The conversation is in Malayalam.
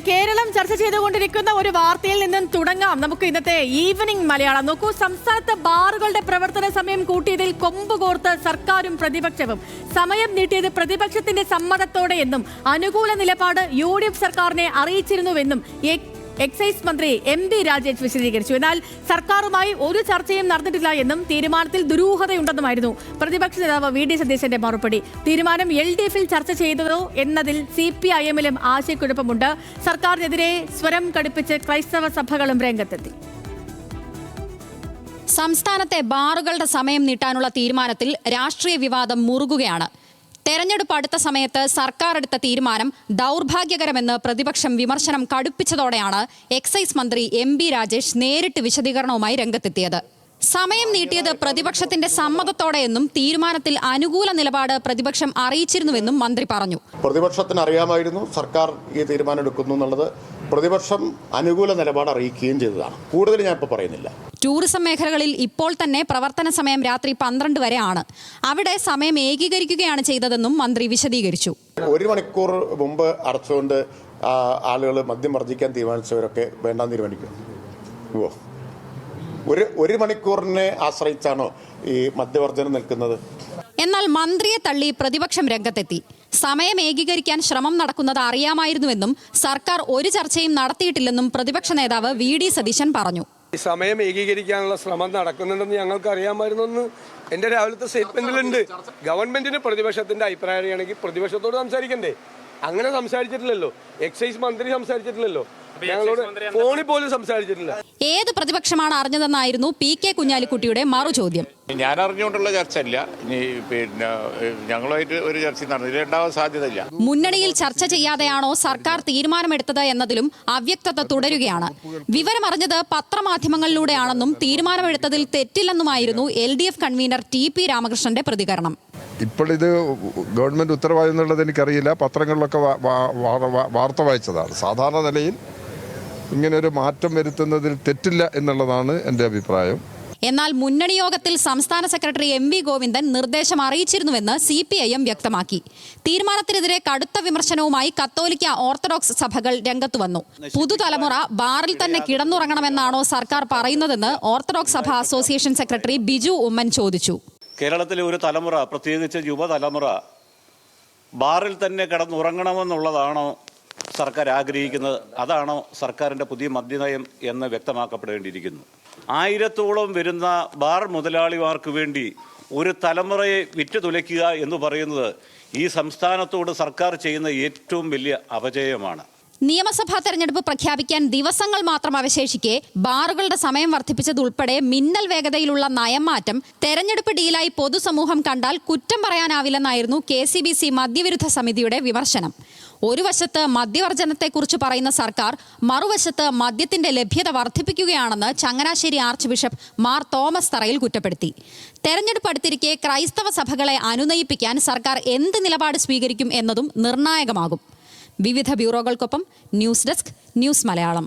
കേരളം ചർച്ച ചെയ്തുകൊണ്ടിരിക്കുന്ന ഒരു വാർത്തയിൽ നിന്നും തുടങ്ങാം. നമുക്ക് ഇന്നത്തെ ഈവനിംഗ് മലയാളം നോക്കൂ. സംസ്ഥാനത്ത് ബാറുകളുടെ പ്രവർത്തന സമയം കൂട്ടിയതിൽ കൊമ്പ് കോർത്ത് സർക്കാരും പ്രതിപക്ഷവും. സമയം നീട്ടിയത് പ്രതിപക്ഷത്തിന്റെ സമ്മതത്തോടെ എന്നും അനുകൂല നിലപാട് UDF സർക്കാരിനെ അറിയിച്ചിരുന്നുവെന്നും എക്സൈസ് മന്ത്രി MB രാജേഷ് വിശദീകരിച്ചു. എന്നാൽ സർക്കാരുമായി ഒരു ചർച്ചയും നടന്നിട്ടില്ല എന്നും തീരുമാനത്തിൽ ദുരൂഹതയുണ്ടെന്നുമായിരുന്നു പ്രതിപക്ഷ നേതാവ് VD സതീശന്റെ മറുപടി. തീരുമാനം LDF-ൽ ചർച്ച ചെയ്തതോ എന്നതിൽ CPIM-ലും ആശയക്കുഴപ്പമുണ്ട്. സർക്കാരിനെതിരെ സ്വരം കടുപ്പിച്ച് ക്രൈസ്തവ സഭകളും രംഗത്തെത്തി. സംസ്ഥാനത്തെ ബാറുകളുടെ സമയം നീട്ടാനുള്ള തീരുമാനത്തിൽ രാഷ്ട്രീയ വിവാദം മുറുകുകയാണ്. തെരഞ്ഞെടുപ്പ് അടുത്ത സമയത്ത് സർക്കാർ എടുത്ത തീരുമാനം ദൗർഭാഗ്യകരമെന്ന് പ്രതിപക്ഷം വിമർശനം കടുപ്പിച്ചതോടെയാണ് എക്സൈസ് മന്ത്രി MB രാജേഷ് നേരിട്ട് വിശദീകരണവുമായി രംഗത്തെത്തിയത്. സമയം നീട്ടിയത് പ്രതിപക്ഷത്തിന്റെ സമ്മതത്തോടെയെന്നും തീരുമാനത്തിൽ അനുകൂല നിലപാട് പ്രതിപക്ഷം അറിയിച്ചിരുന്നുവെന്നും മന്ത്രി പറഞ്ഞു. പ്രതിപക്ഷത്തിന് അറിയാമായിരുന്നു സർക്കാർ ഈ തീരുമാനം എടുക്കുന്നു എന്നുള്ളത്. പ്രതിപക്ഷം അനുകൂല നിലപാട് അറിയിക്കുകയും ചെയ്തതാണ്. കൂടുതൽ ഞാൻ ഇപ്പോൾ പറയുന്നില്ല. ടൂറിസം മേഖലകളിൽ ഇപ്പോൾ തന്നെ പ്രവർത്തന സമയം രാത്രി 12 വരെ ആണ്. അവിടെ സമയം ഏകീകരിക്കുകയാണ് ചെയ്തതെന്നും മന്ത്രി വിശദീകരിച്ചു. 1 മണിക്കൂർ മുമ്പ് അടച്ചുകൊണ്ട് ആളുകൾ മദ്യം വർജിക്കാൻ തീരുമാനിച്ചവരൊക്കെ വേണ്ടാന്ന് തീരുമാനിക്കും. ഒരു മണിക്കൂറിനെ ആശ്രയിച്ചാണോ ഈ മദ്യവർജനം നിൽക്കുന്നത്? എന്നാൽ മന്ത്രിയെ തള്ളി പ്രതിപക്ഷം രംഗത്തെത്തി. സമയം ഏകീകരിക്കാൻ ശ്രമം നടക്കുന്നത് അറിയാമായിരുന്നുവെന്നും സർക്കാർ ഒരു ചർച്ചയും നടത്തിയിട്ടില്ലെന്നും പ്രതിപക്ഷ നേതാവ് VD സതീശൻ പറഞ്ഞു. സമയം ഏകീകരിക്കാനുള്ള ശ്രമം നടക്കുന്നുണ്ടെന്ന് ഞങ്ങൾക്ക് അറിയാമായിരുന്നെന്ന് എൻ്റെ രാവിലത്തെ സ്റ്റേറ്റ്മെന്റിലുണ്ട്. ഗവൺമെന്റിന് പ്രതിപക്ഷത്തിന്റെ അഭിപ്രായം അറിയണമെങ്കിൽ പ്രതിപക്ഷത്തോട് സംസാരിക്കണ്ടേ? അങ്ങനെ സംസാരിച്ചിട്ടില്ലല്ലോ. എക്സൈസ് മന്ത്രി സംസാരിച്ചിട്ടില്ലല്ലോ. ഞങ്ങളോട് ഫോണിൽ പോലും സംസാരിച്ചിട്ടില്ല. ഏത് പ്രതിപക്ഷമാണ് അറിഞ്ഞതെന്നായിരുന്നു PK കുഞ്ഞാലിക്കുട്ടിയുടെ മറുചോദ്യം. ഞാൻ അറിഞ്ഞുകൊണ്ടുള്ള ചർച്ചയില്ല. പിന്നെ ഞങ്ങളുമായിട്ട് ഒരു ചർച്ച നടന്നിട്ടുണ്ടാവാൻ സാധ്യതയില്ല. മുന്നണിയിൽ ചർച്ച ചെയ്യാതെയാണോ സർക്കാർ തീരുമാനമെടുത്തത് എന്നതിലും അവ്യക്തത തുടരുകയാണ്. വിവരമറിഞ്ഞത് പത്രമാധ്യമങ്ങളിലൂടെയാണെന്നും തീരുമാനമെടുത്തതിൽ തെറ്റില്ലെന്നുമായിരുന്നു LDF കൺവീനർ TP രാമകൃഷ്ണന്റെ പ്രതികരണം. ഇപ്പോൾ ഇത് ഗവൺമെന്റ് ഉത്തരവാദി എന്നുള്ളത് എനിക്കറിയില്ല. പത്രങ്ങളിലൊക്കെ വാർത്ത വായിച്ചതാണ്. സാധാരണ നിലയിൽ ഇങ്ങനൊരു മാറ്റം വരുത്തുന്നതിൽ തെറ്റില്ല എന്നുള്ളതാണ് എൻ്റെ അഭിപ്രായം. എന്നാൽ മുന്നണി യോഗത്തിൽ സംസ്ഥാന സെക്രട്ടറി MV ഗോവിന്ദൻ നിർദ്ദേശം അറിയിച്ചിരുന്നുവെന്ന് CPIM വ്യക്തമാക്കി. തീരുമാനത്തിനെതിരെ കടുത്ത വിമർശനവുമായി കത്തോലിക്ക ഓർത്തഡോക്സ് സഭകൾ രംഗത്തുവന്നു. പുതുതലമുറ ബാറിൽ തന്നെ കിടന്നുറങ്ങണമെന്നാണോ സർക്കാർ പറയുന്നതെന്ന് ഓർത്തഡോക്സ് സഭ അസോസിയേഷൻ സെക്രട്ടറി ബിജു ഉമ്മൻ ചോദിച്ചു. കേരളത്തിലെ ഒരു തലമുറ, പ്രത്യേകിച്ച് യുവതലമുറ, ബാറിൽ തന്നെ കിടന്നുറങ്ങണമെന്നുള്ളതാണോ സർക്കാർ ആഗ്രഹിക്കുന്നത്? അതാണോ സർക്കാരിൻ്റെ പുതിയ മദ്യനയം എന്ന് വ്യക്തമാക്കപ്പെടേണ്ടിയിരിക്കുന്നു. 1000-ഓളം വരുന്ന ബാർ മുതലാളിമാർക്ക് വേണ്ടി ഒരു തലമുറയെ വിറ്റുതുലയ്ക്കുക എന്ന് പറയുന്നത് ഈ സംസ്ഥാനത്തോട് സർക്കാർ ചെയ്യുന്ന ഏറ്റവും വലിയ അപജയമാണ്. നിയമസഭാ തെരഞ്ഞെടുപ്പ് പ്രഖ്യാപിക്കാൻ ദിവസങ്ങൾ മാത്രം അവശേഷിക്കെ ബാറുകളുടെ സമയം വർദ്ധിപ്പിച്ചതുൾപ്പെടെ മിന്നൽ വേഗതയിലുള്ള നയം മാറ്റം തെരഞ്ഞെടുപ്പ് ഡീലായി പൊതുസമൂഹം കണ്ടാൽ കുറ്റം പറയാനാവില്ലെന്നായിരുന്നു KCBC മദ്യവിരുദ്ധ സമിതിയുടെ വിമർശനം. ഒരു വശത്ത് മദ്യവർജനത്തെക്കുറിച്ച് പറയുന്ന സർക്കാർ, മറുവശത്ത് മദ്യത്തിന്റെ ലഭ്യത വർദ്ധിപ്പിക്കുകയാണെന്ന് Changanassery archbishop Mar Thomas Tharayil കുറ്റപ്പെടുത്തി. തെരഞ്ഞെടുപ്പ് അടുത്തിരിക്കെ ക്രൈസ്തവ സഭകളെ അനുനയിപ്പിക്കാൻ സർക്കാർ എന്ത് നിലപാട് സ്വീകരിക്കും എന്നതും നിർണായകമാകും. വിവിധ ബ്യൂറോകൾക്കൊപ്പം ന്യൂസ് ഡെസ്ക്, ന്യൂസ് മലയാളം.